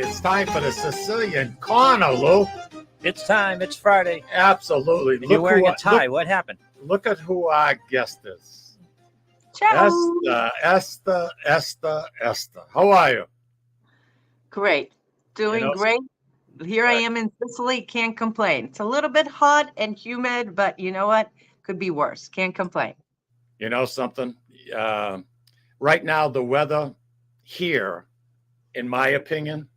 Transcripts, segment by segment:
It's time for the Sicilian corner, Lou. It's time. It's Friday. Absolutely. And you're wearing a tie. What happened? Look at who our guest is. Ciao. Eszter. How are you? Great. Doing great. Here I am in Sicily. Can't complain. It's a little bit hot and humid, but you know what? Could be worse. Can't complain. You know something? Right now, the weather here, in my opinion,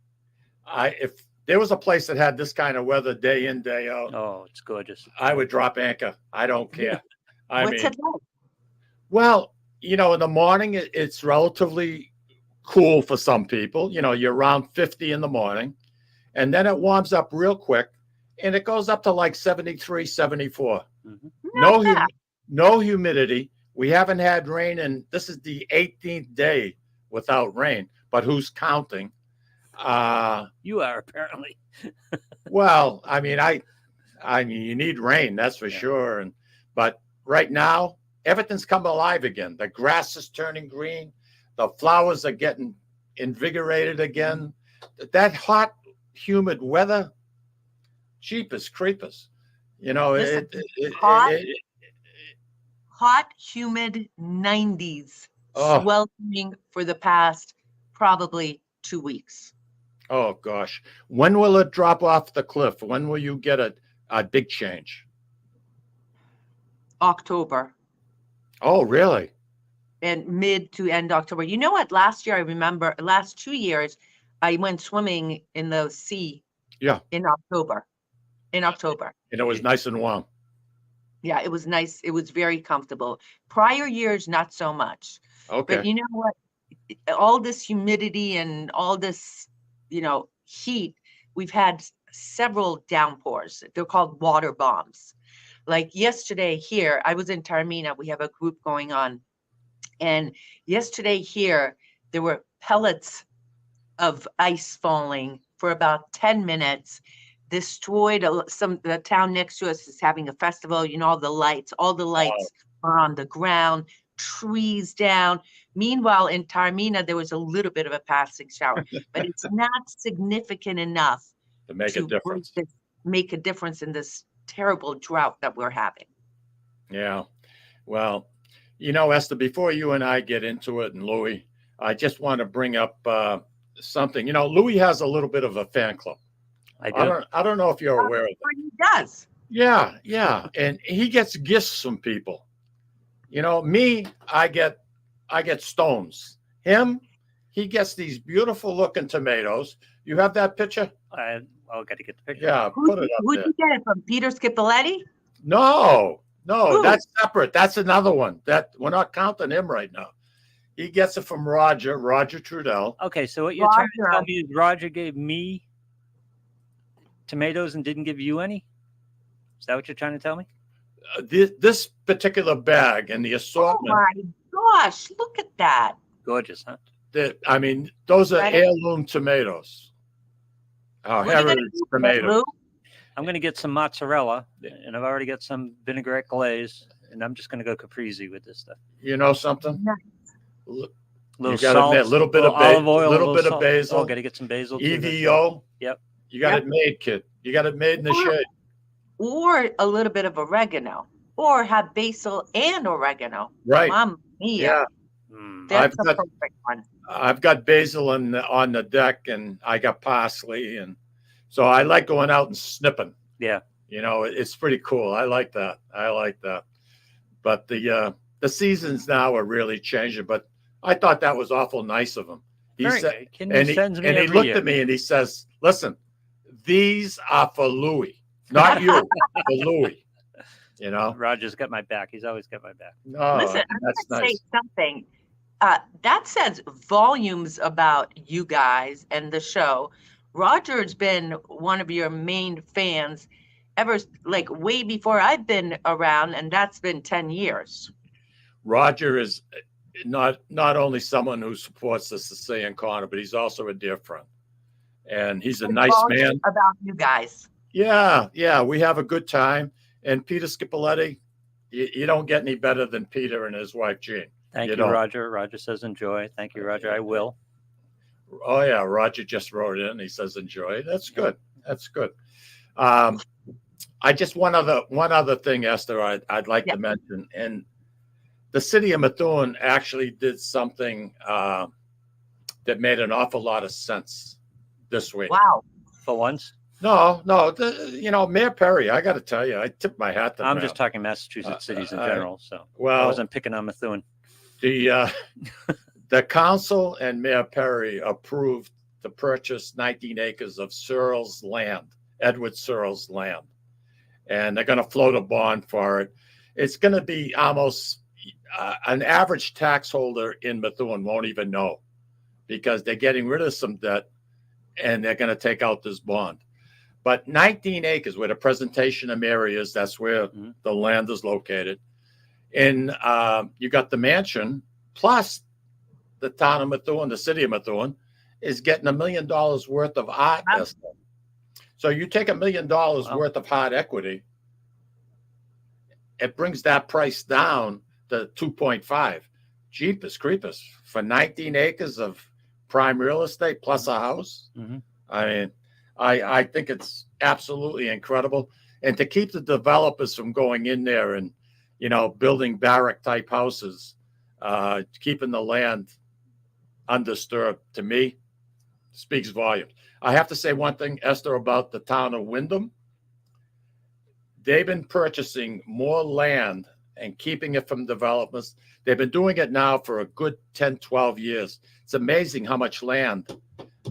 if there was a place that had this kind of weather day in, day out, oh, it's gorgeous. I would drop anchor. I don't care. What's it like? Well, you know, in the morning, it's relatively cool for some people. You know, you're around 50 in the morning, and then it warms up real quick, and it goes up to like 73, 74. Mm-hmm. No humidity. We haven't had rain, and this is the 18th day without rain. But who's counting? You are, apparently. Well, I mean, you need rain, that's for sure. But right now, everything's come alive again. The grass is turning green. The flowers are getting invigorated again. That hot, humid weather, jeepers creepers. You know, hot, humid 90s, Oh. sweltering for the past probably 2 weeks. Oh, gosh. When will it drop off the cliff? When will you get a big change? October. Oh, really? And mid to end October. You know what? Last year, I remember, last 2 years, I went swimming in the sea. Yeah. In October. And it was nice and warm. Yeah, it was nice. It was very comfortable. Prior years, not so much. Okay. But you know what? All this humidity and all this, heat, we've had several downpours. They're called water bombs. Like yesterday here, I was in Taormina. We have a group going on. And yesterday here, there were pellets of ice falling for about 10 minutes. Destroyed the town next to us is having a festival. You know, all the lights are on the ground, trees down. Meanwhile, in Taormina, there was a little bit of a passing shower, but it's not significant enough to make a difference. Make a difference in this terrible drought that we're having. Yeah. Well, you know, Eszter, before you and I get into it, and Louis, I just want to bring up something. You know, Louis has a little bit of a fan club. I do. I don't know if you're aware of it. He does. Yeah. And he gets gifts from people. You know, me, I get stones. Him, he gets these beautiful looking tomatoes. You have that picture? I'll got to get the picture. Yeah, put it up Who'd there. you get it from? Peter Scipiletti? No, Who? that's separate. That's another one. That we're not counting him right now. He gets it from Roger Trudell. Okay, so what you're trying to tell me is Roger gave me tomatoes and didn't give you any? Is that what you're trying to tell me? This particular bag and the assortment. Oh my gosh, look at that. Gorgeous, huh? I mean, those are heirloom tomatoes. Oh, heritage tomatoes. I'm going to get some mozzarella, and I've already got some vinaigrette glaze, and I'm just going to go caprese with this stuff. You know something? Little salt, a little bit of olive oil, a little bit of basil. Oh, got to get some basil. EVO. Yep. You got it made, kid. You got it made in the shade. Or a little bit of oregano, or have basil and oregano. Right. Mamma mia. Yeah. That's the perfect one. I've got basil on the deck, and I got parsley, and so I like going out and snipping. Yeah. You know, it's pretty cool. I like that. But the seasons now are really changing. But I thought that was awful nice of him. He said, and he looked at me and he says, "Listen, these are for Louis, not you, for Louis." You know, Roger's got my back. He's always got my back. No, listen, I'm that's going to nice. say something. That says volumes about you guys and the show. Roger's been one of your main fans ever, like way before I've been around, and that's been 10 years. Roger is not only someone who supports the Sicilian corner, but he's also a dear friend, and he's a nice man. About you guys. Yeah, we have a good time. And Peter Scipiletti, you don't get any better than Peter and his wife Jean. Thank you, Roger. Roger says enjoy. Thank you, Roger. I will. Oh yeah, Roger just wrote in. He says enjoy. That's good. That's good. Um, I just one other thing, Esther, I'd like Yeah. to mention. And the city of Methuen actually did something that made an awful lot of sense this week. Wow. For once, No, Mayor Perry, I got to tell you, I tip my hat to I'm Mayor. just talking Massachusetts cities in general. So I Well, wasn't picking on Methuen. the council and Mayor Perry approved to purchase 19 acres of Searles land, Edward Searles land, and they're going to float a bond for it. It's going to be almost an average tax holder in Methuen won't even know, because they're getting rid of some debt and they're going to take out this bond. But 19 acres where the presentation of Mary is, that's where the land is located. And you got the mansion, plus the town of Methuen, the city of Methuen, is getting $1 million worth of art. Wow. So you take $1 million worth of hard equity, it brings that price down to 2.5. Jeepers creepers for 19 acres of prime real estate plus a house. Mm-hmm. I mean, I think it's absolutely incredible. And to keep the developers from going in there and, building barrack type houses, keeping the land undisturbed, to me, speaks volumes. I have to say one thing, Esther, about the town of Wyndham. They've been purchasing more land and keeping it from developers. They've been doing it now for a good 10, 12 years. It's amazing how much land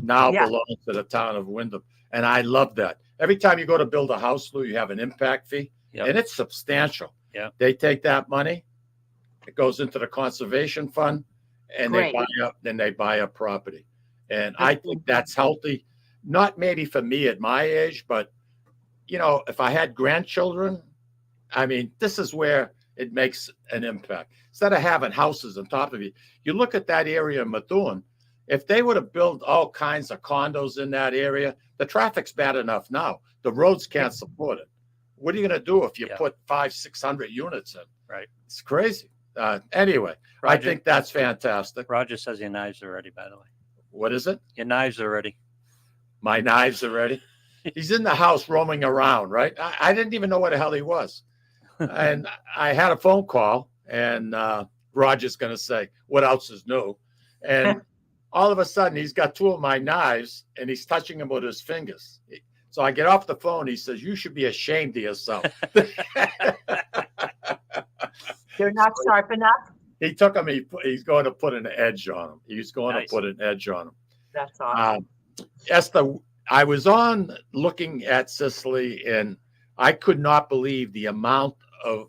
now belongs to the town of Wyndham. And I love that. Every time you go to build a house, Lou, you have an impact fee, and it's substantial. Yeah. They take that money, it goes into the conservation fund, and they buy up property. And I think that's healthy, not maybe for me at my age, but if I had grandchildren, I mean, this is where it makes an impact. Instead of having houses on top of you, you look at that area in Methuen. If they were to build all kinds of condos in that area, the traffic's bad enough now. The roads can't support it. What are you going to do if you put 500-600 units in? Right. It's crazy. Anyway, Roger, I think that's fantastic. Roger says your knives are ready, by the way. What is it? Your knives are ready. My knives are ready. He's in the house roaming around, right? I didn't even know where the hell he was. And I had a phone call, and Roger's going to say, what else is new? And all of a sudden, he's got two of my knives, and he's touching them with his fingers. So I get off the phone. He says, you should be ashamed of yourself. They're not sharp enough? He took them. He's going to put an edge on them. He's going to put an edge on them. That's awesome. Esther, I was on looking at Sicily, and I could not believe the amount of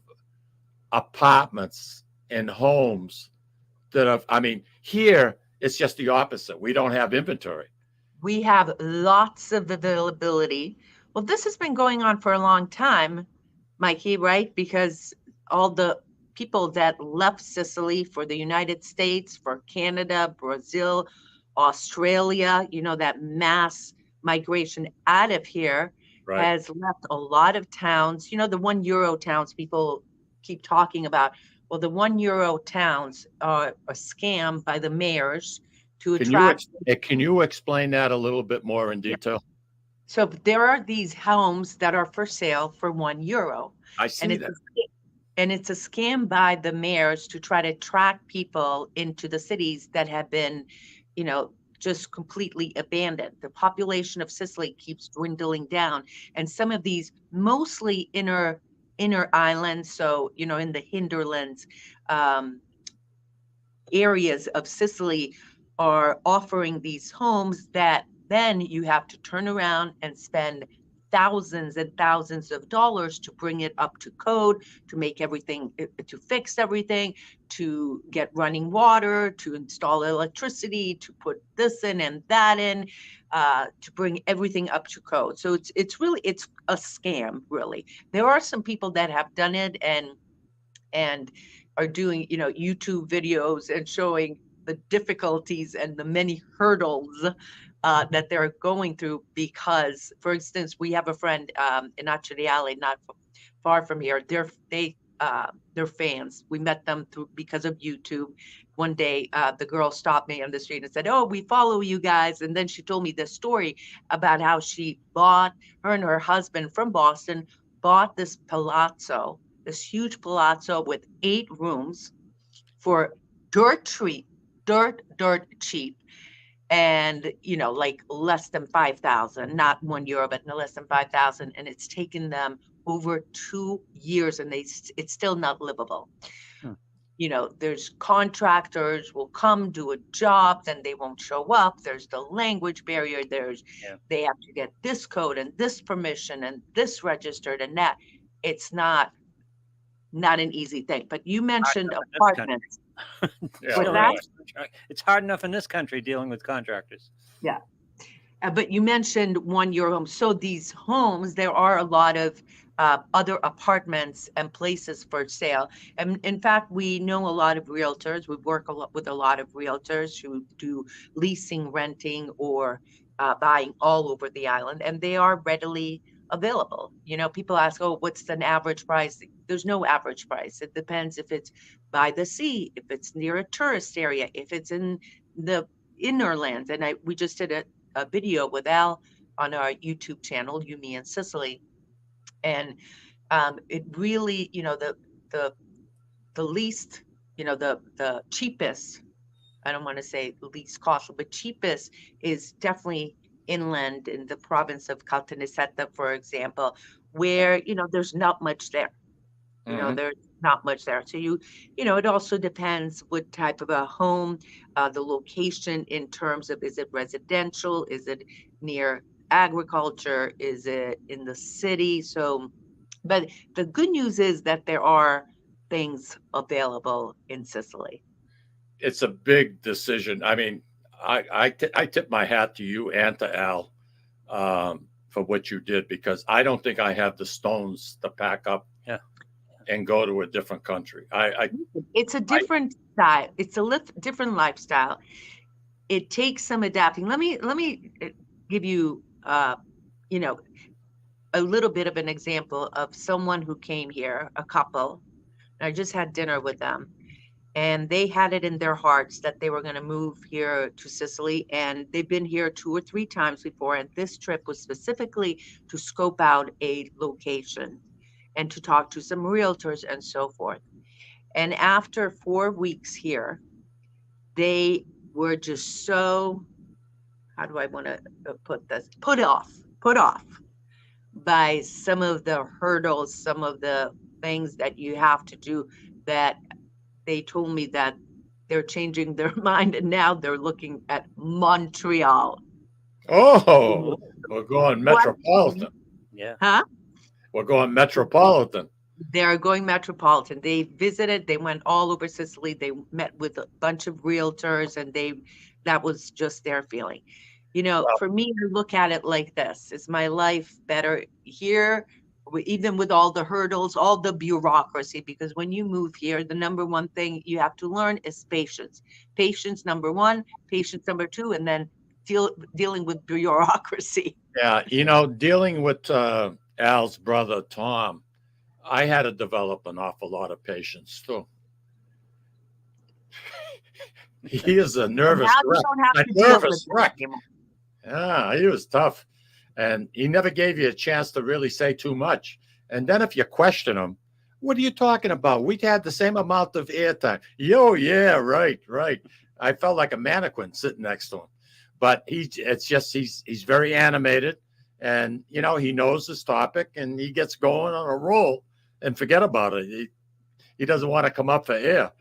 apartments and homes that have, here it's just the opposite. We don't have inventory. We have lots of availability. Well, this has been going on for a long time, Mikey, right? Because all the people that left Sicily for the United States, for Canada, Brazil, Australia, that mass migration out of here has left a lot of towns. The €1 towns people keep talking about. Well, the €1 towns are a scam by the mayors to attract. Can you explain that a little bit more in detail? So there are these homes that are for sale for €1. I see that. And it's a scam by the mayors to try to attract people into the cities that have been, just completely abandoned. The population of Sicily keeps dwindling down. And some of these mostly inner islands, so, in the hinterlands, areas of Sicily are offering these homes that then you have to turn around and spend thousands and thousands of dollars to bring it up to code, to make everything, to fix everything, to get running water, to install electricity, to put this in and that in, to bring everything up to code. So it's really a scam, really. There are some people that have done it and are doing, YouTube videos and showing the difficulties and the many hurdles that they're going through because, for instance, we have a friend in Acciariale, not far from here. They they're fans. We met them because of YouTube. One day, the girl stopped me on the street and said, "Oh, we follow you guys." And then she told me this story about how her and her husband from Boston bought this palazzo, this huge palazzo with 8 rooms for dirt cheap. And, like less than 5,000, not €1, but no less than 5,000. And it's taken them over 2 years and it's still not livable. There's contractors will come do a job, then they won't show up. There's the language barrier. They have to get this code and this permission and this registered and that. It's not an easy thing. But you mentioned apartments. It's hard enough in this country dealing with contractors. Yeah. But you mentioned €1 home. So these homes, there are a lot of other apartments and places for sale. And in fact, we know a lot of realtors. We work with a lot of realtors who do leasing, renting, or buying all over the island, and they are readily available. People ask, "Oh, what's an average price?" There's no average price. It depends if it's by the sea, if it's near a tourist area, if it's in the inner lands. And we just did a video with Al on our YouTube channel, ICYMI in Sicily. And it really, the least, the cheapest, I don't want to say least costly, but cheapest is definitely inland in the province of Caltanissetta, for example, where, there's not much there. There's not much there. So it also depends what type of a home, the location in terms of, is it residential? Is it near agriculture? Is it in the city? So, but the good news is that there are things available in Sicily. It's a big decision. I mean, I tip my hat to you and to Al for what you did, because I don't think I have the stones to pack up and go to a different country. It's a different style. It's a different lifestyle. It takes some adapting. Let me give you, a little bit of an example of someone who came here, a couple. I just had dinner with them, and they had it in their hearts that they were going to move here to Sicily, and they've been here 2 or 3 times before. And this trip was specifically to scope out a location and to talk to some realtors and so forth. And after 4 weeks here, they were just so, how do I want to put this? Put off by some of the hurdles, some of the things that you have to do, that they told me that they're changing their mind and now they're looking at Montreal. Oh, we're going metropolitan. Yeah. Huh? We're going metropolitan. They're going metropolitan. They visited, they went all over Sicily. They met with a bunch of realtors, and that was just their feeling. For me, I look at it like this: is my life better here, even with all the hurdles, all the bureaucracy? Because when you move here, the number one thing you have to learn is patience. Patience, number 1, patience, number 2, and then dealing with bureaucracy. Yeah, dealing with Al's brother, Tom, I had to develop an awful lot of patience too. He is a nervous wreck. Yeah, he was tough. And he never gave you a chance to really say too much. And then if you question him, what are you talking about? We had the same amount of airtime. Yeah, right. I felt like a mannequin sitting next to him. But he's very animated, and he knows his topic, and he gets going on a roll and forget about it. He doesn't want to come up for air.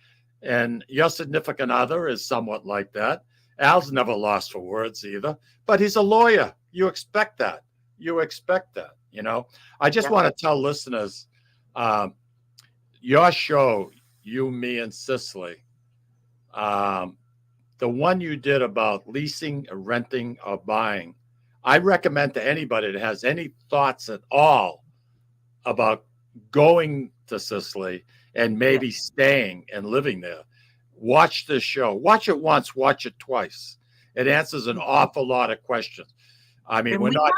And your significant other is somewhat like that. Al's never lost for words either, but he's a lawyer. You expect that. I just want to tell listeners, your show, You, Me, and Sicily, the one you did about leasing, or renting, or buying, I recommend to anybody that has any thoughts at all about going to Sicily and maybe staying and living there. Watch this show. Watch it once, watch it twice. It answers an awful lot of questions. I mean, we're not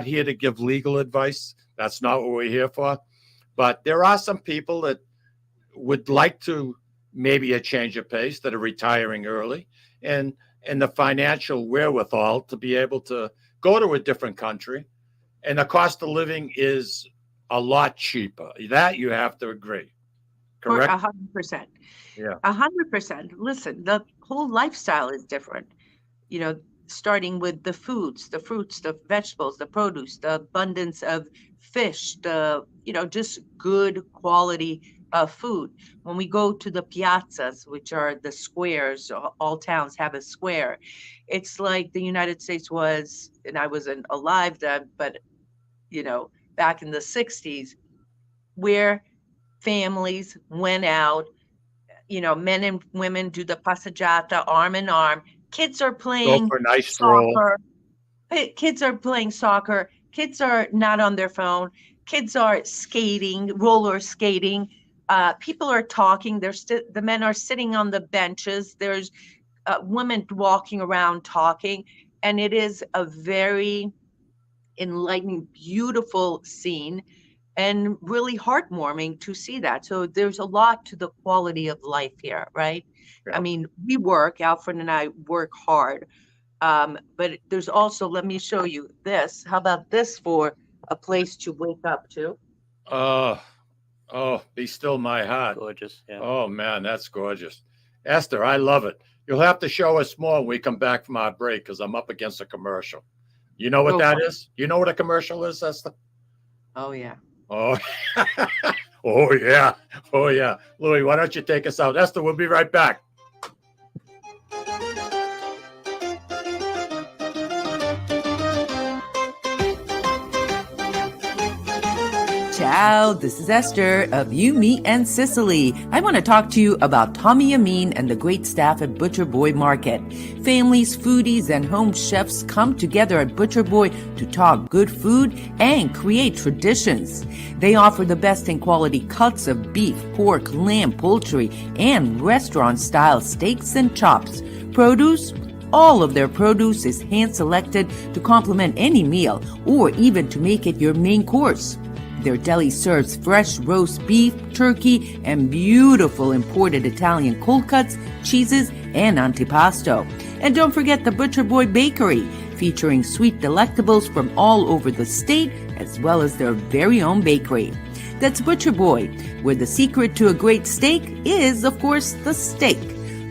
here to give legal advice. That's not what we're here for. But there are some people that would like to maybe a change of pace, that are retiring early, and the financial wherewithal to be able to go to a different country. And the cost of living is a lot cheaper. That you have to agree. Correct? 100%. Yeah. 100%. Listen, the whole lifestyle is different. You know, starting with the foods, the fruits, the vegetables, the produce, the abundance of fish, the, you know, just good quality food. When we go to the piazzas, which are the squares, all towns have a square. It's like the United States was, and I wasn't alive then, but, you know, back in the 60s, where families went out, you know, men and women do the passeggiata arm in arm. Kids are Go playing for a nice stroll. soccer. Kids are playing soccer. Kids are not on their phone. Kids are skating, roller skating. People are talking. The men are sitting on the benches. There's women walking around talking. And it is a very enlightening, beautiful scene, and really heartwarming to see that. So there's a lot to the quality of life here, right? Yeah. I mean, we work, Alfred and I work hard, but there's also, let me show you this. How about this for a place to wake up to? Oh, be still my heart. Gorgeous. Yeah. Oh man, that's gorgeous. Esther, I love it. You'll have to show us more when we come back from our break, because I'm up against a commercial. You know what that is? You know what a commercial is, Esther? Oh, yeah. Oh, oh yeah. Oh yeah. Louis, why don't you take us out? Esther, we'll be right back. Ciao, this is Esther of You, Me, and Sicily. I want to talk to you about Tommy Amin and the great staff at Butcher Boy Market. Families, foodies, and home chefs come together at Butcher Boy to talk good food and create traditions. They offer the best in quality cuts of beef, pork, lamb, poultry, and restaurant-style steaks and chops. Produce? All of their produce is hand-selected to complement any meal or even to make it your main course. Their deli serves fresh roast beef, turkey, and beautiful imported Italian cold cuts, cheeses, and antipasto. And don't forget the Butcher Boy Bakery, featuring sweet delectables from all over the state, as well as their very own bakery. That's Butcher Boy, where the secret to a great steak is, of course, the steak.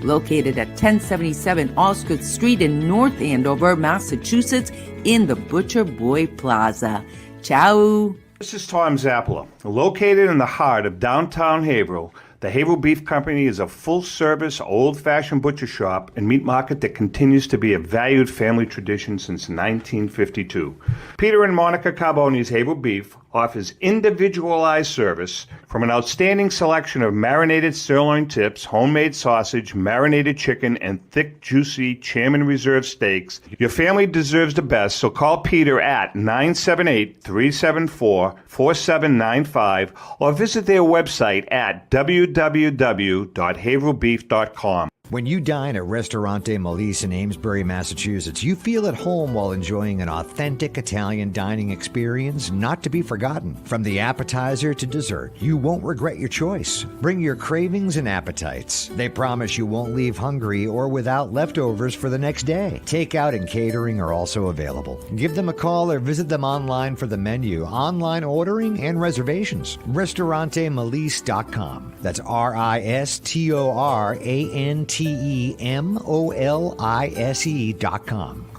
Located at 1077 Osgood Street in North Andover, Massachusetts, in the Butcher Boy Plaza. Ciao! This is Tom Zappala. Located in the heart of downtown Haverhill, the Haverhill Beef Company is a full-service, old-fashioned butcher shop and meat market that continues to be a valued family tradition since 1952. Peter and Monica Carboni's Haverhill Beef offers individualized service from an outstanding selection of marinated sirloin tips, homemade sausage, marinated chicken, and thick, juicy Chairman Reserve steaks. Your family deserves the best, so call Peter at 978-374-4795 or visit their website at www.haverhillbeef.com. When you dine at Ristorante Melisse in Amesbury, Massachusetts, you feel at home while enjoying an authentic Italian dining experience not to be forgotten. From the appetizer to dessert, you won't regret your choice. Bring your cravings and appetites. They promise you won't leave hungry or without leftovers for the next day. Takeout and catering are also available. Give them a call or visit them online for the menu, online ordering, and reservations. RistoranteMelisse.com. That's RistoranteMolise.com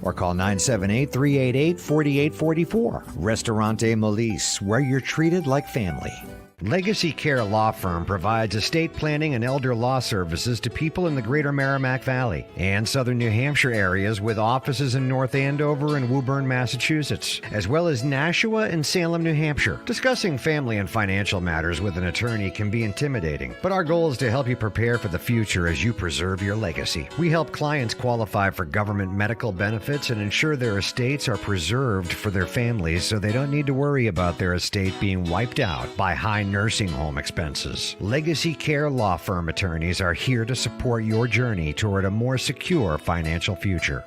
or call 978-388-4844. Ristorante Melisse, where you're treated like family. Legacy Care Law Firm provides estate planning and elder law services to people in the greater Merrimack Valley and southern New Hampshire areas, with offices in North Andover and Woburn, Massachusetts, as well as Nashua and Salem, New Hampshire. Discussing family and financial matters with an attorney can be intimidating, but our goal is to help you prepare for the future as you preserve your legacy. We help clients qualify for government medical benefits and ensure their estates are preserved for their families so they don't need to worry about their estate being wiped out by high nursing home expenses. Legacy Care Law Firm attorneys are here to support your journey toward a more secure financial future.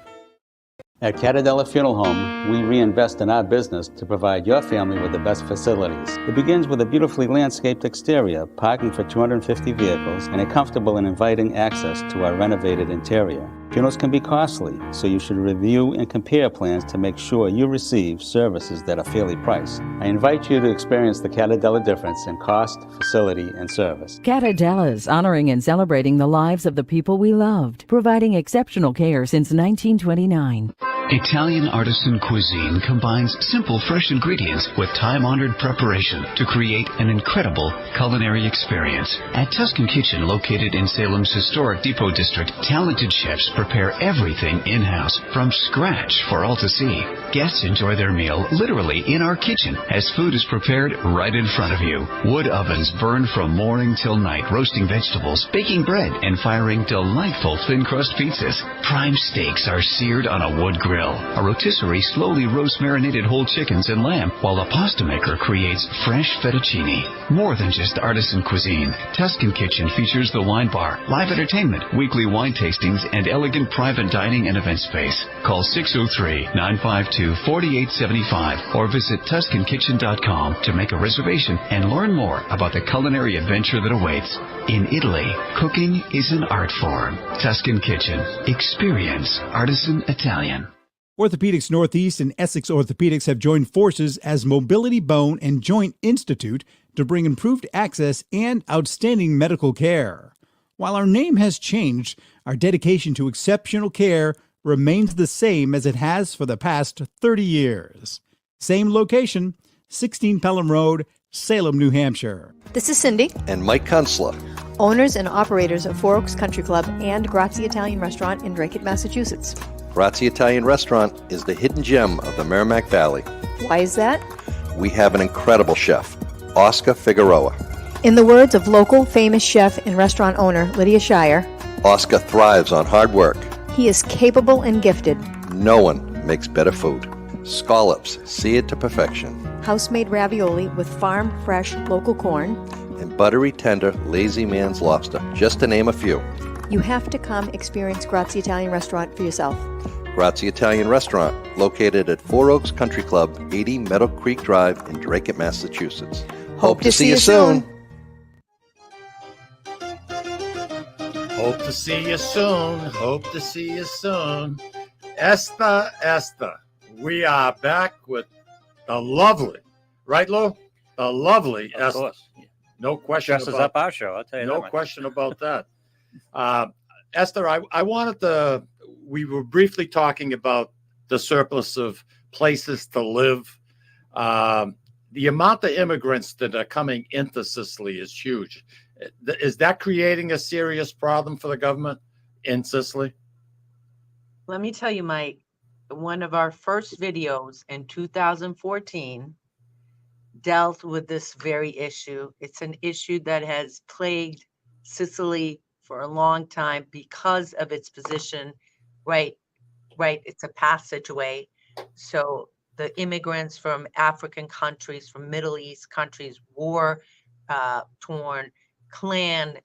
At Catadella Funeral Home, we reinvest in our business to provide your family with the best facilities. It begins with a beautifully landscaped exterior, parking for 250 vehicles, and a comfortable and inviting access to our renovated interior. Funerals can be costly, so you should review and compare plans to make sure you receive services that are fairly priced. I invite you to experience the Catadella difference in cost, facility, and service. Catadella's, honoring and celebrating the lives of the people we loved, providing exceptional care since 1929. Italian artisan cuisine combines simple, fresh ingredients with time-honored preparation to create an incredible culinary experience. At Tuscan Kitchen, located in Salem's historic Depot District, talented chefs prepare everything in-house from scratch for all to see. Guests enjoy their meal literally in our kitchen as food is prepared right in front of you. Wood ovens burn from morning till night, roasting vegetables, baking bread, and firing delightful thin-crust pizzas. Prime steaks are seared on a wood grill. A rotisserie slowly roasts marinated whole chickens and lamb, while a pasta maker creates fresh fettuccine. More than just artisan cuisine, Tuscan Kitchen features the wine bar, live entertainment, weekly wine tastings, and elegant private dining and event space. Call 603-952-4875 or visit TuscanKitchen.com to make a reservation and learn more about the culinary adventure that awaits. In Italy, cooking is an art form. Tuscan Kitchen. Experience artisan Italian. Orthopedics Northeast and Essex Orthopedics have joined forces as Mobility Bone and Joint Institute to bring improved access and outstanding medical care. While our name has changed, our dedication to exceptional care remains the same as it has for the past 30 years. Same location, 16 Pelham Road, Salem, New Hampshire. This is Cindy. And Mike Kunstler, owners and operators of Four Oaks Country Club and Grazie Italian Restaurant in Drake, Massachusetts. Grazie Italian Restaurant is the hidden gem of the Merrimack Valley. Why is that? We have an incredible chef, Oscar Figueroa. In the words of local famous chef and restaurant owner Lydia Shire, Oscar thrives on hard work. He is capable and gifted. No one makes better food. Scallops, seared to perfection. House-made ravioli with farm-fresh local corn. And buttery tender lazy man's lobster, just to name a few. You have to come experience Grazie Italian Restaurant for yourself. Grazie Italian Restaurant, located at Four Oaks Country Club, 80 Meadow Creek Drive in Drake, Massachusetts. Hope to see you soon. Hope to see you soon. Hope to see you soon. Eszter, we are back with the lovely, right, Lou? The lovely Of Eszter. course. No question Dresses about up our show, I'll tell you that no much. question about that. Eszter, I wanted to, we were briefly talking about the surplus of places to live. The amount of immigrants that are coming into Sicily is huge. Is that creating a serious problem for the government in Sicily? Let me tell you, Mike, one of our first videos in 2014 dealt with this very issue. It's an issue that has plagued Sicily for a long time because of its position, right? It's a passageway. So the immigrants from African countries, from Middle East countries, war torn, clan,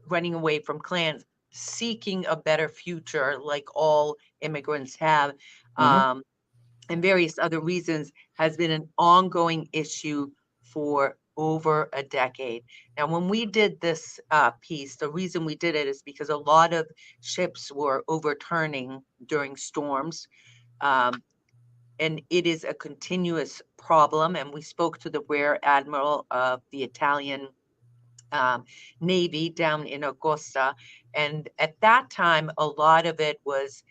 running away from clans, seeking a better future, like all immigrants have, and various other reasons, has been an ongoing issue for over a decade. Now, when we did this piece, the reason we did it is because a lot of ships were overturning during storms. And it is a continuous problem. And we spoke to the Rear Admiral of the Italian Navy down in Augusta. And at that time, a lot of it was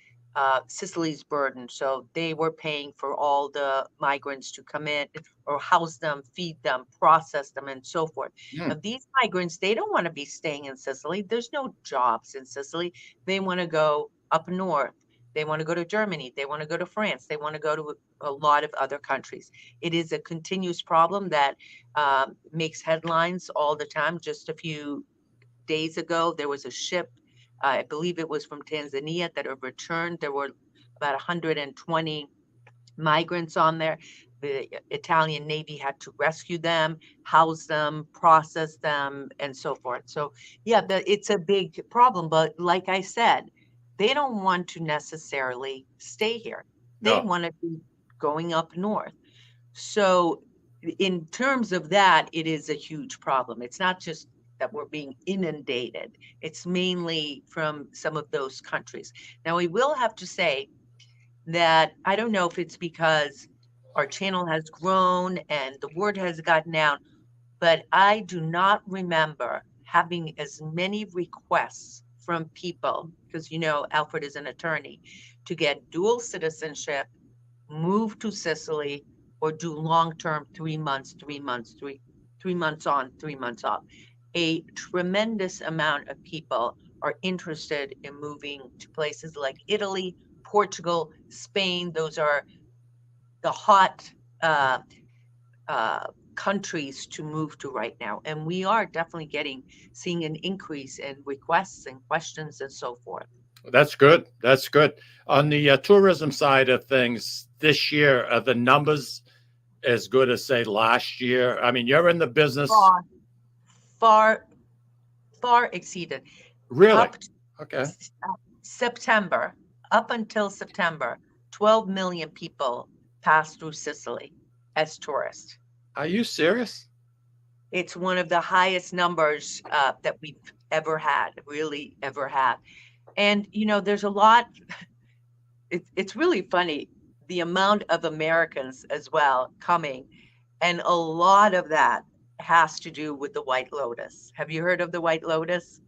Sicily's burden. So they were paying for all the migrants to come in or house them, feed them, process them, and so forth. Now, these migrants, they don't want to be staying in Sicily. There's no jobs in Sicily. They want to go up north. They want to go to Germany. They want to go to France. They want to go to a lot of other countries. It is a continuous problem that makes headlines all the time. Just a few days ago, there was a ship, I believe it was from Tanzania, that have returned. There were about 120 migrants on there. The Italian Navy had to rescue them, house them, process them, and so forth. So, yeah, it's a big problem. But like I said, they don't want to necessarily stay here. They No. want to be going up north. So in terms of that, it is a huge problem. It's not just that we're being inundated. It's mainly from some of those countries. Now, we will have to say that I don't know if it's because our channel has grown and the word has gotten out, but I do not remember having as many requests from people, because you know Alfred is an attorney, to get dual citizenship, move to Sicily, or do long-term 3 months, 3 months, 3 months on, 3 months off. A tremendous amount of people are interested in moving to places like Italy, Portugal, Spain. Those are the hot countries to move to right now. And we are definitely seeing an increase in requests and questions and so forth. That's good. That's good. On the tourism side of things, this year, are the numbers as good as, say, last year? I mean, you're in the business. Far exceeded. Really? Up to Okay. September, up until September, 12 million people passed through Sicily as tourists. Are you serious? It's one of the highest numbers that we've ever had, really ever had. And, you know, there's a lot, it's really funny, the amount of Americans as well coming. And a lot of that has to do with the White Lotus. Have you heard of the White Lotus?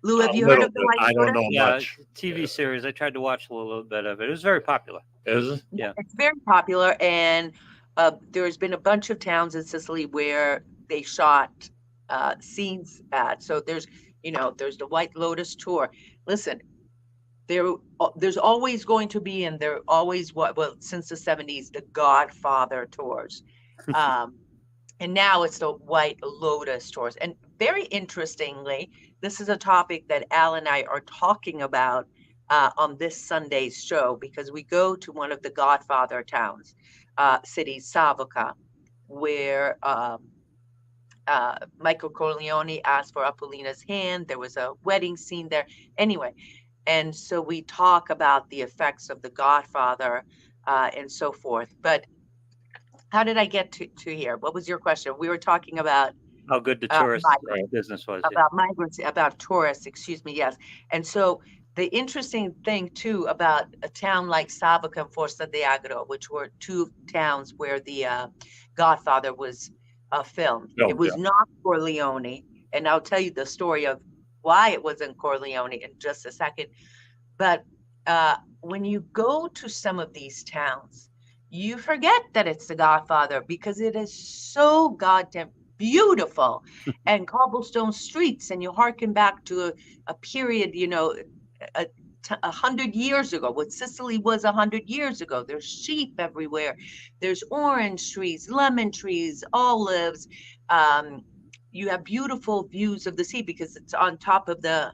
Lou, have you heard of the White Lotus? I don't know Yeah, much. TV series. I tried to watch a little bit of it. It was very popular. Is it? Yeah. It's very popular. And there's been a bunch of towns in Sicily where they shot scenes at. So there's the White Lotus tour. Listen, there's always going to be, and there always since the 70s, the Godfather tours. And now it's the White Lotus tours. And very interestingly, this is a topic that Al and I are talking about on this Sunday's show, because we go to one of the Godfather towns, cities, Savoca, where Michael Corleone asked for Apollina's hand. There was a wedding scene there. Anyway, and so we talk about the effects of the Godfather and so forth. But how did I get to here? What was your question? We were talking about how good the tourist business was. About migrants, about tourists, excuse me, yes. And so the interesting thing too about a town like Savoca and Forza d'Agro, which were two towns where the Godfather was filmed. It was not Corleone, and I'll tell you the story of why it wasn't Corleone in just a second. But when you go to some of these towns, you forget that it's the Godfather, because it is so goddamn beautiful and cobblestone streets, and you hearken back to a period, 100 years ago, what Sicily was 100 years ago. There's sheep everywhere. There's orange trees, lemon trees, olives. You have beautiful views of the sea because it's on top of the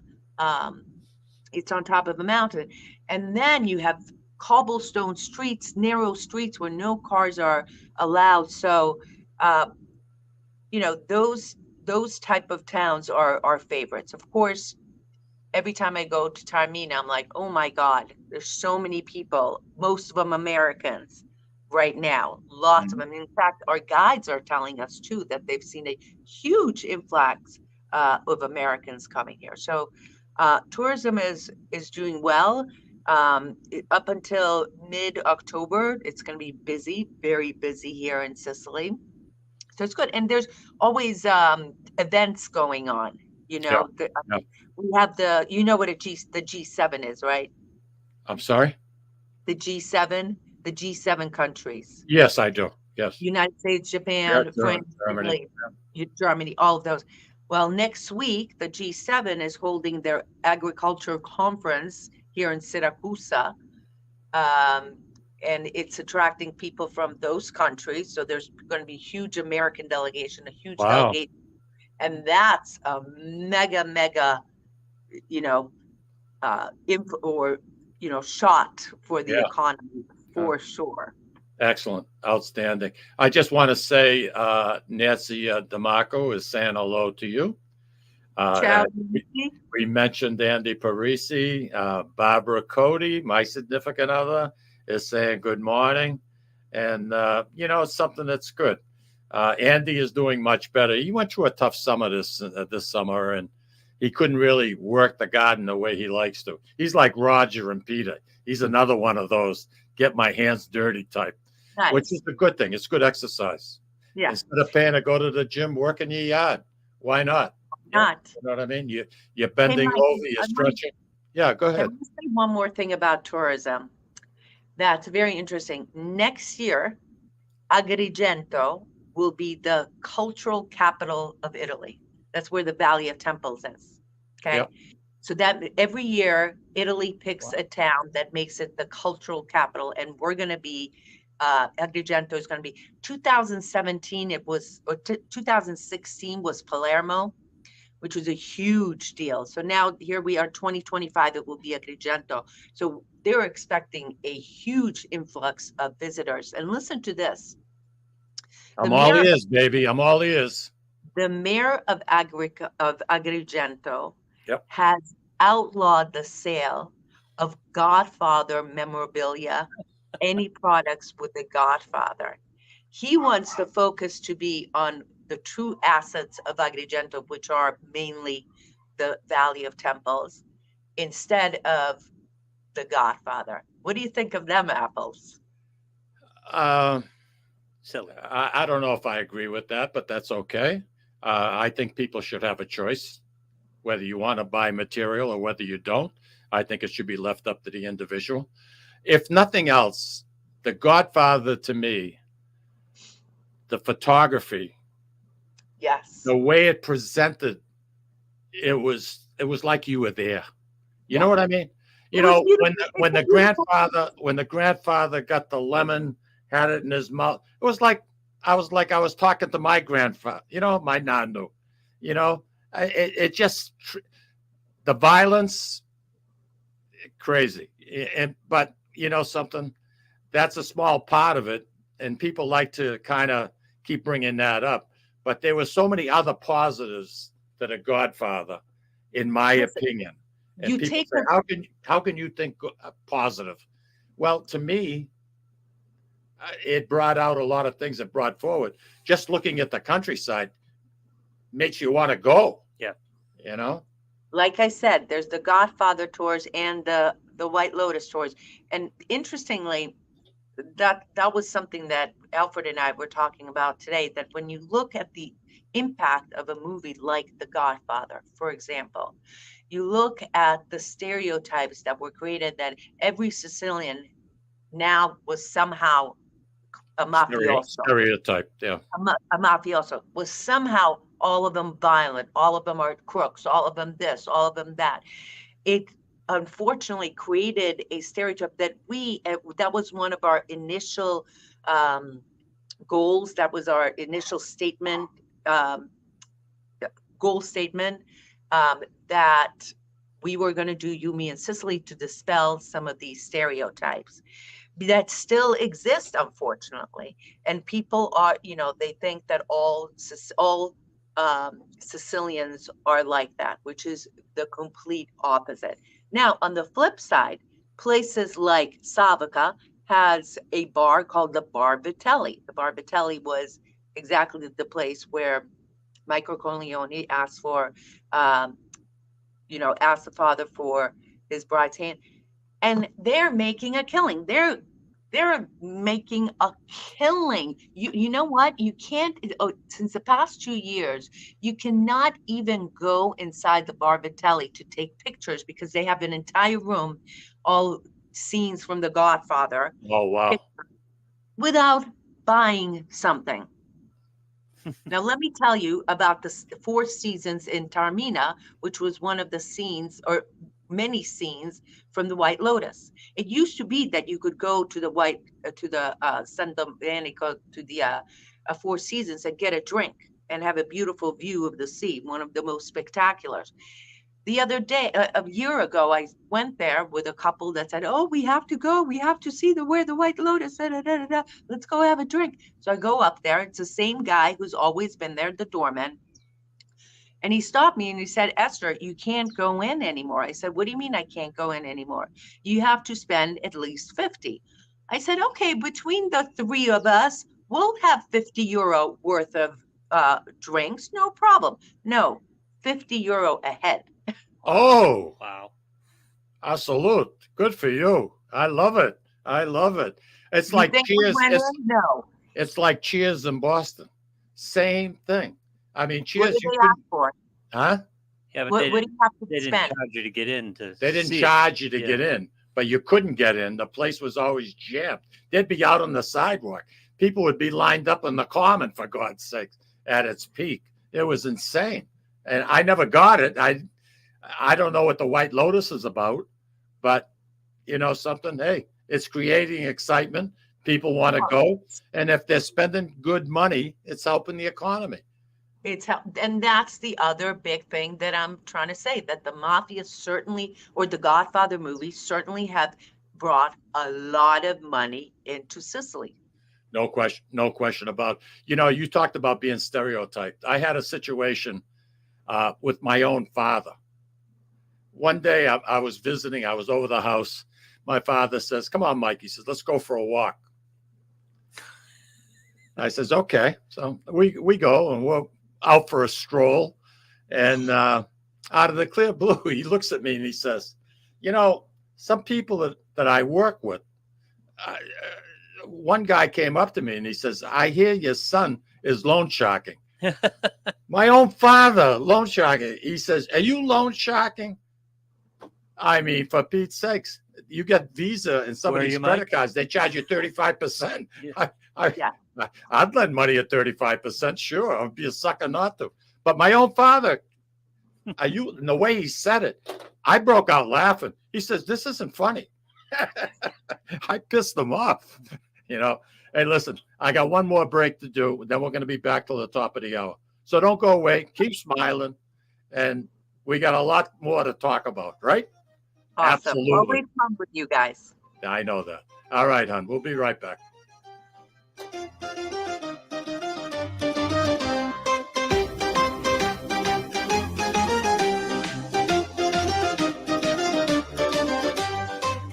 mountain. And then you have cobblestone streets, narrow streets where no cars are allowed. So, those type of towns are our favorites. Of course, every time I go to Taormina, I'm like, oh my God, there's so many people, most of them Americans right now, lots of them. In fact, our guides are telling us too that they've seen a huge influx of Americans coming here. So tourism is doing well. Up until mid-October, it's going to be busy, very busy here in Sicily. So it's good. And there's always events going on, We have the what the G7 is, right? I'm sorry? The G7 countries. Yes, I do. Yes. United States, Japan, France, Germany. Germany, all of those. Well, next week, the G7 is holding their agriculture conference here in Syracuse. And it's attracting people from those countries. So there's going to be a huge American delegation, a huge delegation. And that's a mega, shot for the economy for sure. Excellent. Outstanding. I just want to say, Nancy DeMarco is saying hello to you. Ciao. We mentioned Andy Parisi. Barbara Cody, my significant other, is saying good morning. And, it's something that's good. Andy is doing much better. He went through a tough summer this summer, and he couldn't really work the garden the way he likes to. He's like Roger and Peter. He's another one of those get my hands dirty type, Nice. which is a good thing. It's good exercise. Yeah. Instead of paying to go to the gym, work in your yard. Why not? Not. You know what I mean? You're bending Mike, over, you're stretching. Yeah, go I ahead. want to say one more thing about tourism. That's very interesting. Next year, Agrigento will be the cultural capital of Italy. That's where the Valley of Temples is. Okay. Yep. So that every year, Italy picks a town that makes it the cultural capital. And we're going to be, Agrigento is going to be 2017. It was, or 2016 was Palermo, which was a huge deal. So now here we are, 2025, it will be Agrigento. So they're expecting a huge influx of visitors. And listen to this. I'm all ears, baby. I'm all ears. The mayor of Agrigento Yep. has outlawed the sale of Godfather memorabilia, any products with the Godfather. He wants the focus to be on the true assets of Agrigento, which are mainly the Valley of Temples, instead of the Godfather. What do you think of them apples? Silly. I don't know if I agree with that, but that's okay. I think people should have a choice, whether you want to buy material or whether you don't. I think it should be left up to the individual. If nothing else, the Godfather, to me, the photography, Yes. the way it presented, it was like you were there. You know what I mean? You know, when the grandfather got the lemon, had it in his mouth, it was like I was talking to my grandfather, my nanu, it just, the violence, crazy. But something, that's a small part of it. And people like to kind of keep bringing that up. But there were so many other positives to the Godfather, in my opinion. And people say, how can you think positive? Well, to me, it brought out a lot of things that brought forward. Just looking at the countryside makes you want to go. Yeah. Like I said, there's the Godfather tours and the White Lotus tours. And interestingly, that was something that Alfred and I were talking about today, that when you look at the impact of a movie like The Godfather, for example, you look at the stereotypes that were created, that every Sicilian now was somehow a mafioso. Stereotype, yeah. A mafioso was somehow, all of them violent, all of them are crooks, all of them this, all of them that. It unfortunately created a stereotype that that was one of our initial goals. That was our initial statement, goal statement, that we were going to do ICYMI in Sicily to dispel some of these stereotypes that still exist, unfortunately. And people are, they think that all Sicilians are like that, which is the complete opposite. Now, on the flip side, places like Savoca has a bar called the Bar Vitelli. The Bar Vitelli was exactly the place where Michael Corleone asked the father for his bride's hand. And they're making a killing. They're making a killing. You know what? You can't, since the past 2 years, you cannot even go inside the Bar Vitelli to take pictures, because they have an entire room, all scenes from The Godfather. Oh, wow. Without buying something. Now, let me tell you about the Four Seasons in Taormina, which was one of the scenes, or many scenes, from the White Lotus. It used to be that you could go to the San Domenico, to the Four Seasons, and get a drink and have a beautiful view of the sea, one of the most spectaculars. The other day, a year ago, I went there with a couple that said, "Oh, we have to go. We have to see where the White Lotus. Let's go have a drink." So I go up there. It's the same guy who's always been there, the doorman. And he stopped me and he said, Esther, you can't go in anymore. I said, what do you mean I can't go in anymore? You have to spend at least 50. I said, okay, between the three of us, we'll have 50 euro worth of drinks. No problem. No, 50 euro a head. Oh, Wow. a salute. Good for you. I love it. I love it. It's You like think we Cheers. went It's, in? No. it's like Cheers in Boston. Same thing. I mean, What Cheers, did you they couldn't, ask for? huh? Yeah, but What they do you have to didn't spend? charge you to get in. They didn't see it. charge you to Yeah. get in, but you couldn't get in. The place was always jammed. They'd be out on the sidewalk. People would be lined up in the common, for God's sake, at its peak. It was insane. And I never got it. I don't know what the White Lotus is about, but you know something? Hey, it's creating excitement. People want to go. And if they're spending good money, it's helping the economy. And that's the other big thing that I'm trying to say, that the Mafia certainly, or the Godfather movies certainly have brought a lot of money into Sicily. No question about, you talked about being stereotyped. I had a situation with my own father. One day I was visiting, I was over the house. My father says, come on, Mike. He says, let's go for a walk. I says, okay. So we go and we're out for a stroll. And out of the clear blue, he looks at me and he says, some people that I work with, one guy came up to me and he says, I hear your son is loan sharking. My own father, loan sharking. He says, are you loan sharking? I mean, for Pete's sakes, you get Visa and some of these credit cards, they charge you 35%. Yeah. I'd lend money at 35%, sure. I'd be a sucker not to. But my own father, and the way he said it, I broke out laughing. He says, this isn't funny. I pissed him off, Hey, listen, I got one more break to do. Then we're going to be back to the top of the hour. So don't go away. Keep smiling. And we got a lot more to talk about, right? Awesome. Absolutely. Always fun with you guys. I know that. All right, hon. We'll be right back.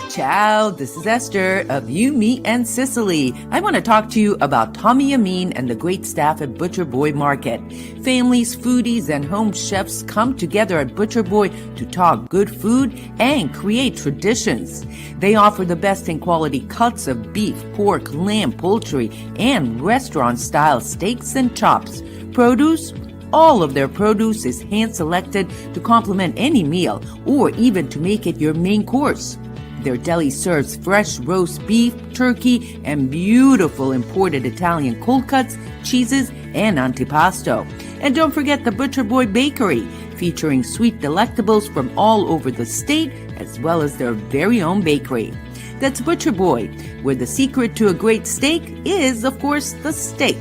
Ciao, this is Esther of You, Me, and Sicily. I want to talk to you about Tommy Amin and the great staff at Butcher Boy Market. Families, foodies, and home chefs come together at Butcher Boy to talk good food and create traditions. They offer the best in quality cuts of beef, pork, lamb, poultry, and restaurant-style steaks and chops. Produce? All of their produce is hand-selected to complement any meal or even to make it your main course. Their deli serves fresh roast beef, turkey, and beautiful imported Italian cold cuts, cheeses, and antipasto. And don't forget the Butcher Boy Bakery, featuring sweet delectables from all over the state, as well as their very own bakery. That's Butcher Boy, where the secret to a great steak is, of course, the steak.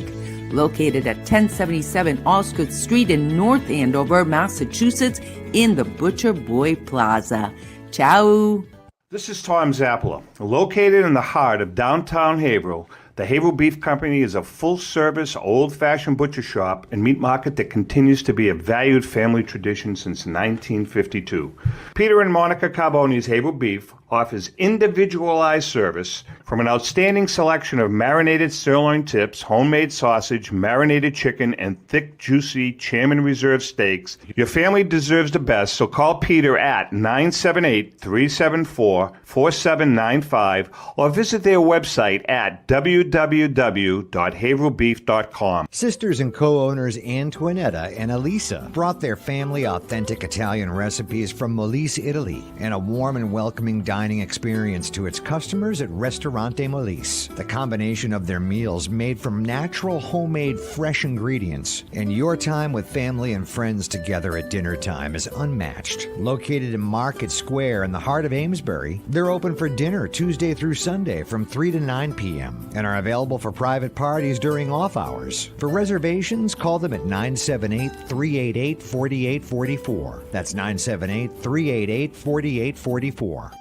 Located at 1077 Osgood Street in North Andover, Massachusetts, in the Butcher Boy Plaza. Ciao! This is Tom Zappala. Located in the heart of downtown Haverhill, the Haverhill Beef Company is a full-service, old-fashioned butcher shop and meat market that continues to be a valued family tradition since 1952. Peter and Monica Carboni's Haverhill Beef offers individualized service from an outstanding selection of marinated sirloin tips, homemade sausage, marinated chicken, and thick, juicy Chairman Reserve steaks. Your family deserves the best, so call Peter at 978-374-4795 or visit their website at www.haverhillbeef.com. Sisters and co-owners Antoinetta and Elisa brought their family authentic Italian recipes from Molise, Italy, and a warm and welcoming dining experience to its customers at Ristorante Molise. The combination of their meals made from natural, homemade, fresh ingredients, and your time with family and friends together at dinner time is unmatched. Located in Market Square in the heart of Amesbury, they're open for dinner Tuesday through Sunday from 3 to 9 p.m. and are available for private parties during off hours. For reservations, call them at 978-388-4844. That's 978-388-4844.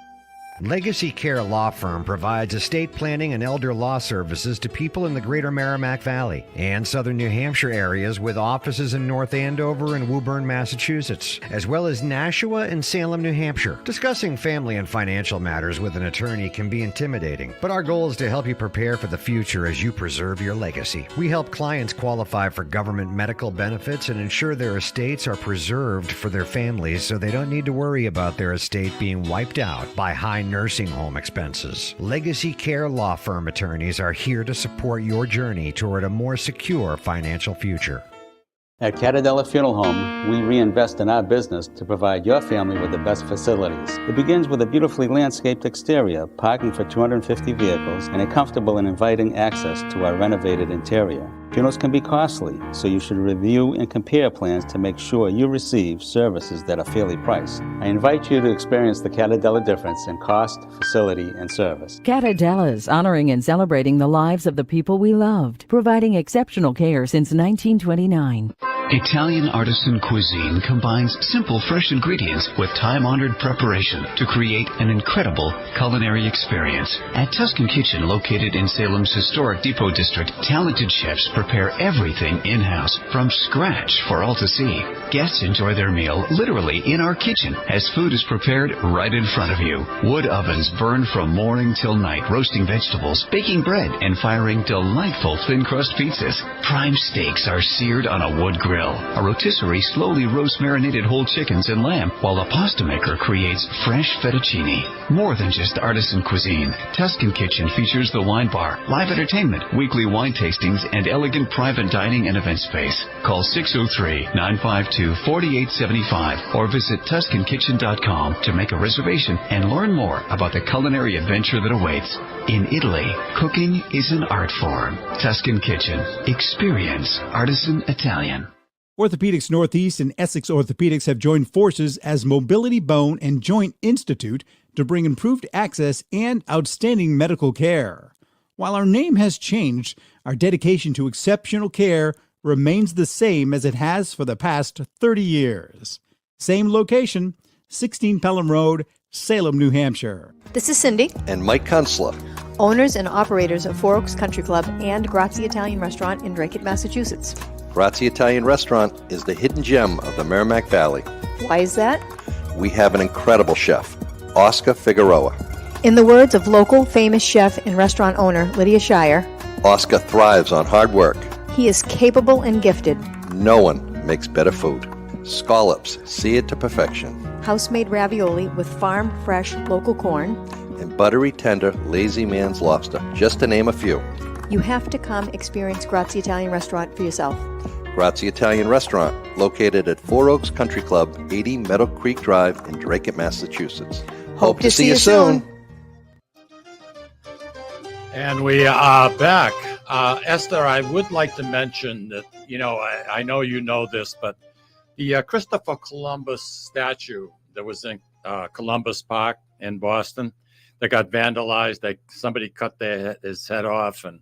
Legacy Care Law Firm provides estate planning and elder law services to people in the greater Merrimack Valley and southern New Hampshire areas, with offices in North Andover and Woburn, Massachusetts, as well as Nashua and Salem, New Hampshire. Discussing family and financial matters with an attorney can be intimidating, but our goal is to help you prepare for the future as you preserve your legacy. We help clients qualify for government medical benefits and ensure their estates are preserved for their families so they don't need to worry about their estate being wiped out by high nursing home expenses. Legacy Care Law Firm attorneys are here to support your journey toward a more secure financial future. At Catadella Funeral Home, we reinvest in our business to provide your family with the best facilities. It begins with a beautifully landscaped exterior, parking for 250 vehicles, and a comfortable and inviting access to our renovated interior. Funerals can be costly, so you should review and compare plans to make sure you receive services that are fairly priced. I invite you to experience the Catadella difference in cost, facility, and service. Catadella's honoring and celebrating the lives of the people we loved, providing exceptional care since 1929. Italian artisan cuisine combines simple, fresh ingredients with time-honored preparation to create an incredible culinary experience. At Tuscan Kitchen, located in Salem's historic Depot District, talented chefs prepare everything in-house from scratch for all to see. Guests enjoy their meal literally in our kitchen as food is prepared right in front of you. Wood ovens burn from morning till night, roasting vegetables, baking bread, and firing delightful thin-crust pizzas. Prime steaks are seared on a wood grill. A rotisserie slowly roasts marinated whole chickens and lamb, while a pasta maker creates fresh fettuccine. More than just artisan cuisine, Tuscan Kitchen features the wine bar, live entertainment, weekly wine tastings, and elegant private dining and event space. Call 603-952-4875 or visit TuscanKitchen.com to make a reservation and learn more about the culinary adventure that awaits. In Italy, cooking is an art form. Tuscan Kitchen. Experience artisan Italian. Orthopedics Northeast and Essex Orthopedics have joined forces as Mobility Bone and Joint Institute to bring improved access and outstanding medical care. While our name has changed, our dedication to exceptional care remains the same as it has for the past 30 years. Same location, 16 Pelham Road, Salem, New Hampshire. This is Cindy, And Mike Kunstler. owners and operators of Four Oaks Country Club and Grazie Italian Restaurant in Drake, Massachusetts. Grazie Italian Restaurant is the hidden gem of the Merrimack Valley. Why is that? We have an incredible chef, Oscar Figueroa. In the words of local famous chef and restaurant owner Lydia Shire, Oscar thrives on hard work. he is capable and gifted. No one makes better food. Scallops, seared to perfection. House-made ravioli with farm-fresh local corn. And buttery, tender, lazy man's lobster, just to name a few. You have to come experience Grazie Italian Restaurant for yourself. Grazie Italian Restaurant, located at Four Oaks Country Club, 80 Meadow Creek Drive in Drake, Massachusetts. Hope to see you soon. And we are back. Esther, I would like to mention that, I know you know this, but the Christopher Columbus statue that was in Columbus Park in Boston that got vandalized, somebody cut his head off, and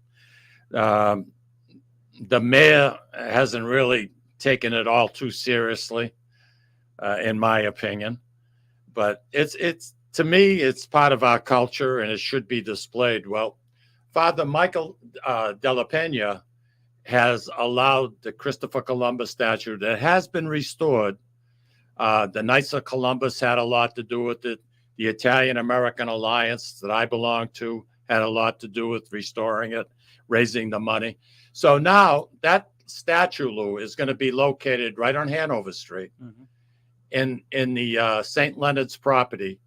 the mayor hasn't really taken it all too seriously, in my opinion. But it's to me, it's part of our culture and it should be displayed. Well, Father Michael Della Pena has allowed the Christopher Columbus statue that has been restored. The Knights of Columbus had a lot to do with it. The Italian-American Alliance that I belong to had a lot to do with restoring it, raising the money. So now that statue, Lou, is going to be located right on Hanover Street in the St. Leonard's property,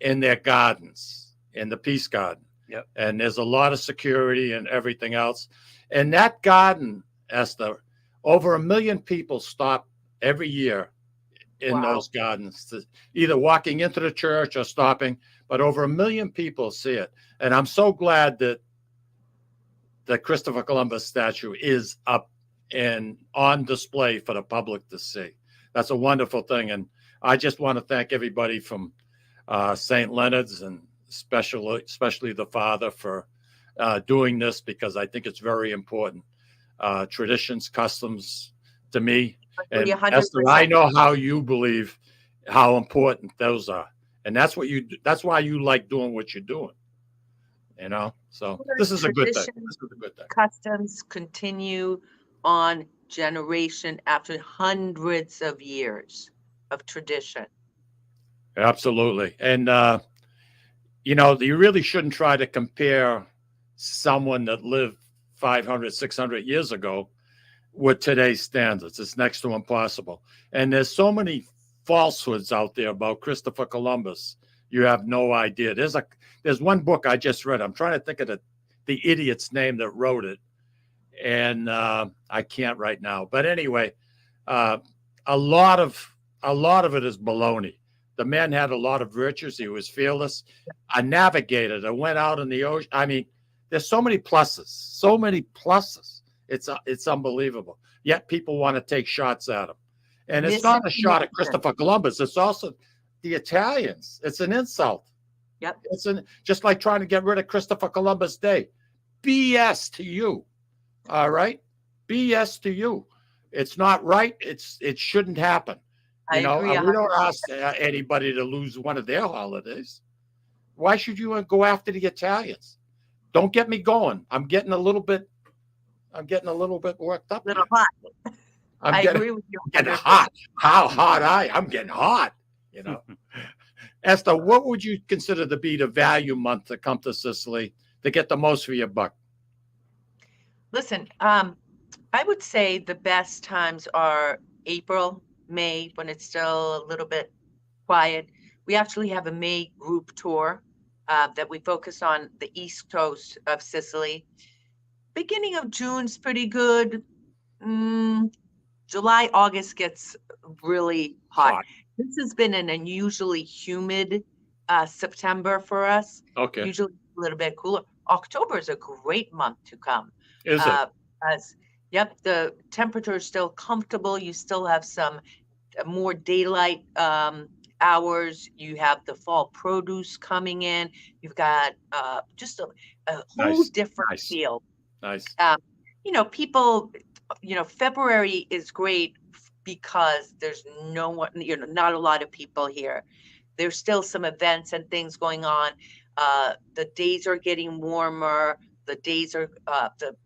in their gardens, in the Peace Garden. Yep. And there's a lot of security and everything else. And that garden, Esther, over 1 million people stop every year in those gardens, either walking into the church or stopping, but over 1 million people see it. And I'm so glad that the Christopher Columbus statue is up and on display for the public to see. That's a wonderful thing. And I just want to thank everybody from St. Leonard's and especially the father for doing this, because I think it's very important. Traditions, customs, to me. And Esther, I know how you believe how important those are. And that's why you like doing what you're doing. So this is a good thing. This is a good thing. Customs continue on generation after hundreds of years of tradition. Absolutely. And, you really shouldn't try to compare someone that lived 500, 600 years ago with today's standards. It's next to impossible. And there's so many falsehoods out there about Christopher Columbus. You have no idea. There's one book I just read. I'm trying to think of the idiot's name that wrote it. And I can't right now. But anyway, a lot of it is baloney. The man had a lot of virtues. He was fearless, a navigator that went out in the ocean. I mean, there's so many pluses. It's unbelievable. Yet people want to take shots at him. And it's not a shot at Christopher Columbus. It's also the Italians. It's an insult. Yep. It's just like trying to get rid of Christopher Columbus Day. BS to you. All right? BS to you. It's not right. It shouldn't happen. I agree. We don't ask anybody to lose one of their holidays. Why should you go after the Italians? Don't get me going. I'm getting a little bit worked up. A little hot. I agree with you. I'm getting hot. How hot I'm getting hot. Eszter, what would you consider to be the value month to come to Sicily to get the most for your buck? Listen, I would say the best times are April, May, when it's still a little bit quiet. We actually have a May group tour that we focus on the east coast of Sicily. Beginning of June's pretty good. July, August gets really hot. This has been an unusually humid September for us. Okay. Usually a little bit cooler. October is a great month to come. Is it? Yep, the temperature is still comfortable. You still have some more daylight hours. You have the fall produce coming in. You've got just a whole different feel. Nice. People, February is great because there's no one, not a lot of people here. There's still some events and things going on. The days are getting warmer. The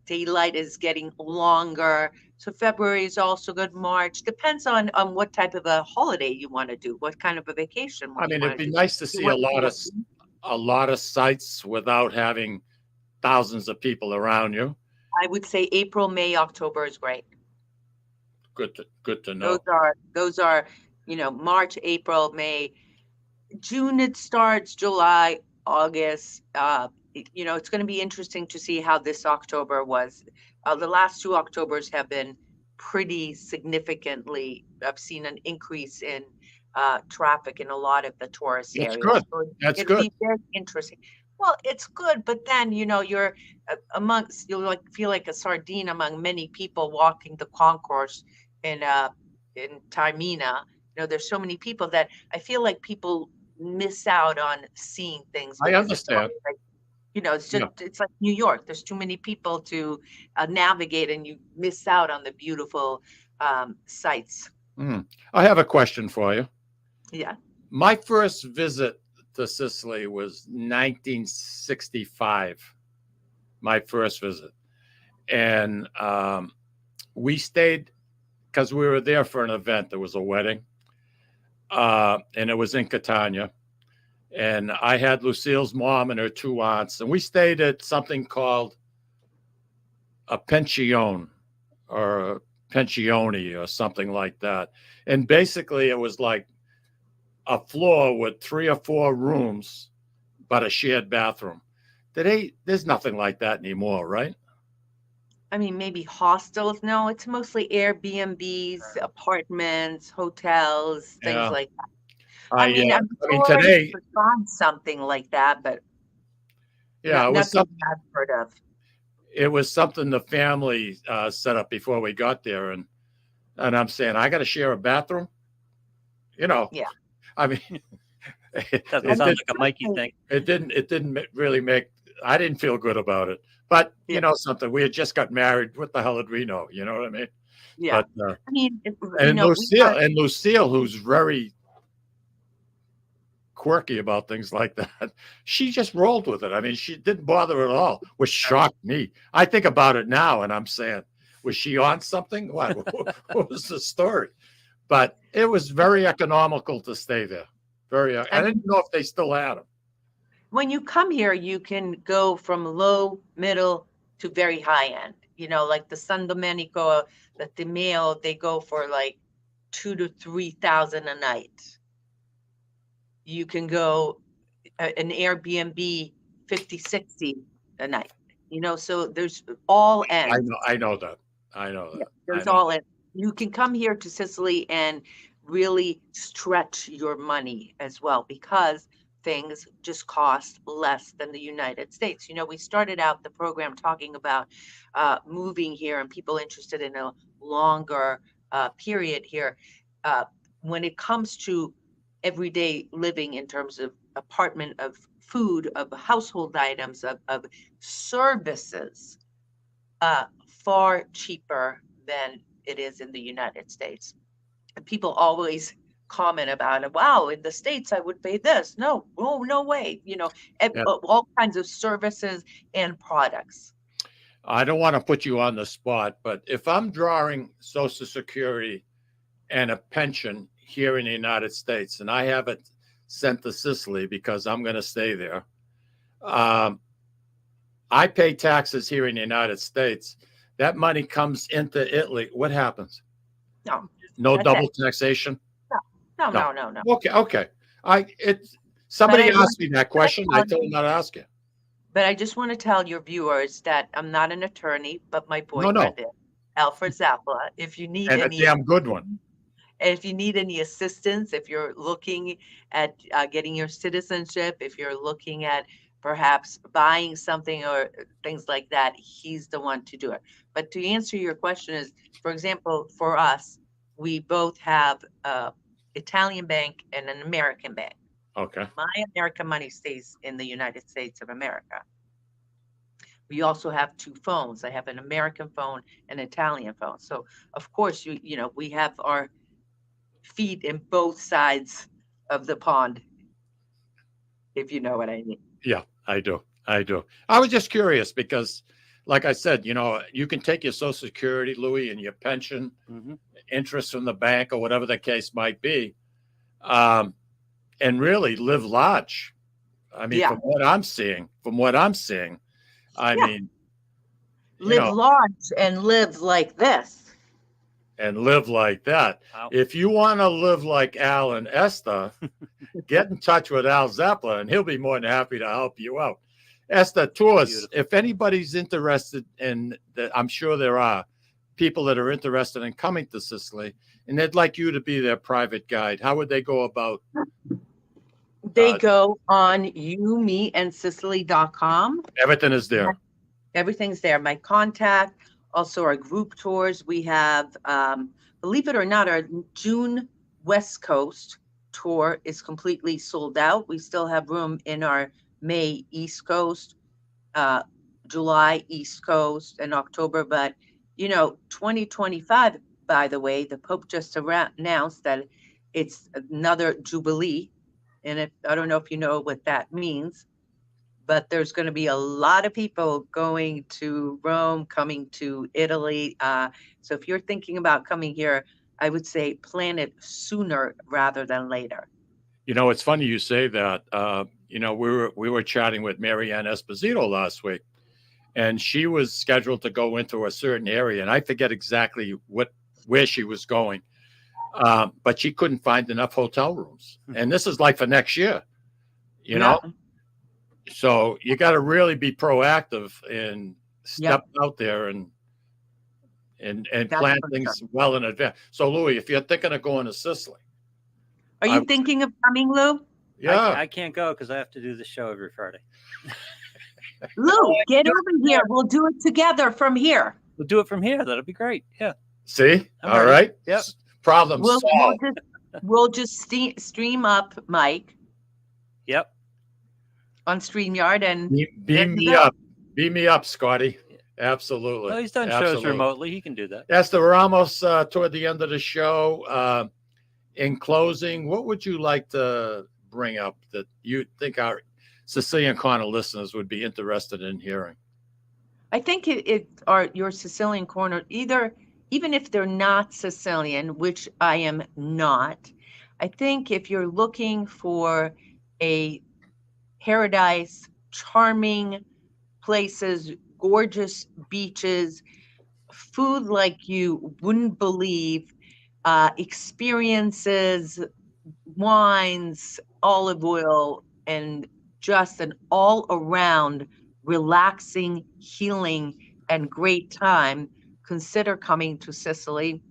daylight is getting longer. So February is also good. March depends on what type of a holiday you want to do, what kind of a vacation. It'd be nice to see a lot of sites without having thousands of people around you. I would say April, May, October is great. Good to know. Those are March, April, May, June. It starts July, August. It's going to be interesting to see how this October was. The last 2 Octobers have been pretty significantly. I've seen an increase in traffic in a lot of the tourist areas. Good. So That's it'll good. Be very interesting. Well, it's good, but then you're you'll feel like a sardine among many people walking the concourse in Taormina. There's so many people that I feel like people miss out on seeing things. I understand. It's just it's like New York. There's too many people to navigate, and you miss out on the beautiful sites. I have a question for you. Yeah. My first visit to Sicily was 1965. My first visit, and we stayed because we were there for an event. There was a wedding, and it was in Catania. And I had Lucille's mom and her 2 aunts, and we stayed at something called a pension or a pensione or something like that. And basically it was like a floor with 3 or 4 rooms, but a shared bathroom. There's nothing like that anymore, right? I mean, maybe hostels. No, it's mostly Airbnbs, apartments, hotels, things like that. I'm sure today you found something like that, but it was something I've heard of. It was something the family set up before we got there, and I'm saying I got to share a bathroom. Yeah. I mean, That sounds like a Mikey thing. It didn't really make. I didn't feel good about it, but something. We had just got married. What the hell did we know? You know what I mean? Yeah. But, I mean, Lucille, who's very quirky about things like that. She just rolled with it. I mean, she didn't bother at all, which shocked me. I think about it now and I'm saying, was she on something? What was the story? But it was very economical to stay there. I didn't know if they still had them. When you come here, you can go from low, middle to very high end. You know, like the San Domenico, the Timeo, they go for like 2,000 to 3,000 a night. You can go an Airbnb 50, 60 a night. You know, so there's all ends. I know that. There's all ends. You can come here to Sicily and really stretch your money as well, because things just cost less than the United States. You know, we started out the program talking about moving here and people interested in a longer period here. When it comes to everyday living in terms of apartment, of food, of household items, of services, far cheaper than it is in the United States. And people always comment about it. Wow, in the States, I would pay this. No way. You know, all kinds of services and products. I don't want to put you on the spot, but if I'm drawing Social Security and a pension here in the United States, and I have it sent to Sicily because I'm going to stay there, I pay taxes here in the United States. That money comes into Italy. What happens? No double taxation? No. Okay. Somebody asked me that question. I told them not to ask it. But I just want to tell your viewers that I'm not an attorney, but my boyfriend is Alfred Zappala. If you need a damn good one. If you need any assistance, if you're looking at getting your citizenship, if you're looking at perhaps buying something or things like that, he's the one to do it. But to answer your question is, for example, for us, we both have Italian bank and an American bank. Okay. My American money stays in the United States of America. We also have two phones. I have an American phone and an Italian phone. So of course, you know, we have our feet in both sides of the pond, if you know what I mean. Yeah, I do. I was just curious because, like I said, you know, you can take your Social Security, Louis, and your pension, interest from the bank or whatever the case might be, and really live large. I mean, from what I'm seeing, I mean, live large and live like this. And live like that. Wow. If you want to live like Al and Eszter, get in touch with Al Zappala, and he'll be more than happy to help you out. Eszter, tours. Beautiful. If anybody's interested in that, I'm sure there are people that are interested in coming to Sicily, and they'd like you to be their private guide. How would they go about? They go on youmeandsicily.com. Everything is there. Everything's there. My contact. Also, our group tours, we have, believe it or not, our June West Coast tour is completely sold out. We still have room in our May East Coast, July East Coast, and October. But, you know, 2025, by the way, the Pope just announced that it's another Jubilee. And I don't know if you know what that means, but there's going to be a lot of people going to Rome, coming to Italy. So if you're thinking about coming here, I would say plan it sooner rather than later. You know, it's funny you say that. You know, we were chatting with Marianne Esposito last week, and she was scheduled to go into a certain area, and I forget exactly where she was going, but she couldn't find enough hotel rooms. And this is like for next year, you know? So you got to really be proactive and step out there and plan things well in advance. So, Louis, if you're thinking of going to Sicily, are you thinking of coming, Lou? Yeah, I can't go because I have to do the show every Friday. Lou, get over here. We'll do it together from here. We'll do it from here. That'll be great. Yeah. See, all right. Yep. Problem solved. We'll just stream up Mike. Yep. On StreamYard and beam me up. Beam me up, Scotty. Absolutely. Well, he's done shows remotely. He can do that. Eszter, we're almost toward the end of the show. In closing, what would you like to bring up that you think our Sicilian Corner listeners would be interested in hearing? I think it are your Sicilian Corner, even if they're not Sicilian, which I am not. I think if you're looking for a paradise, charming places, gorgeous beaches, food like you wouldn't believe, experiences, wines, olive oil, and just an all around relaxing, healing, and great time, consider coming to Sicily.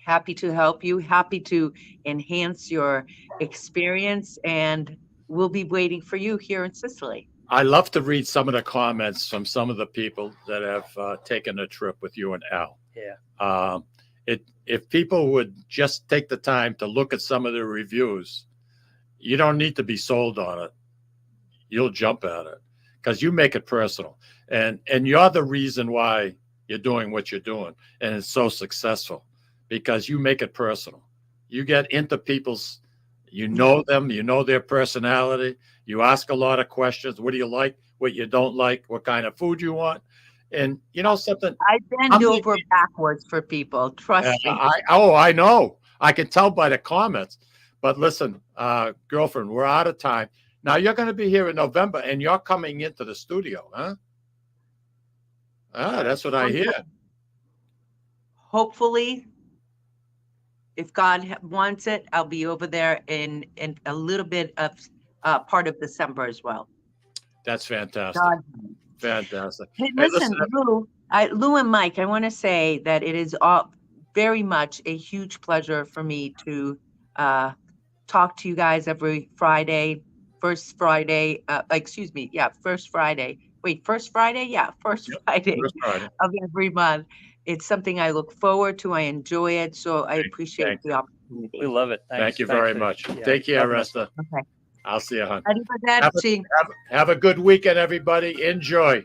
Happy to help you, happy to enhance your experience, and we'll be waiting for you here in Sicily. I love to read some of the comments from some of the people that have taken a trip with you and Al. Yeah. If people would just take the time to look at some of the reviews, you don't need to be sold on it. You'll jump at it because you make it personal, and you're the reason why you're doing what you're doing, and it's so successful because you make it personal. You get into people's, you know them, you know their personality. You ask a lot of questions. What do you like? What you don't like? What kind of food you want? And you know something? I bend over backwards for people. Trust me. I know. I can tell by the comments. But listen, girlfriend, we're out of time. Now you're going to be here in November, and you're coming into the studio, huh? That's what I hear. Hopefully, if God wants it, I'll be over there in a little bit of part of December as well. That's fantastic. God. Fantastic. Hey, listen, Lou and Mike, I want to say that it is very much a huge pleasure for me to talk to you guys every Friday, first Friday. First Friday. Wait, first Friday? Yeah, first Friday of every month. It's something I look forward to. I enjoy it. So I appreciate the opportunity. We love it. Thank you very much. Take care, Eszter. Okay. I'll see you, hon. Arrivederci. Have a good weekend, everybody. Enjoy.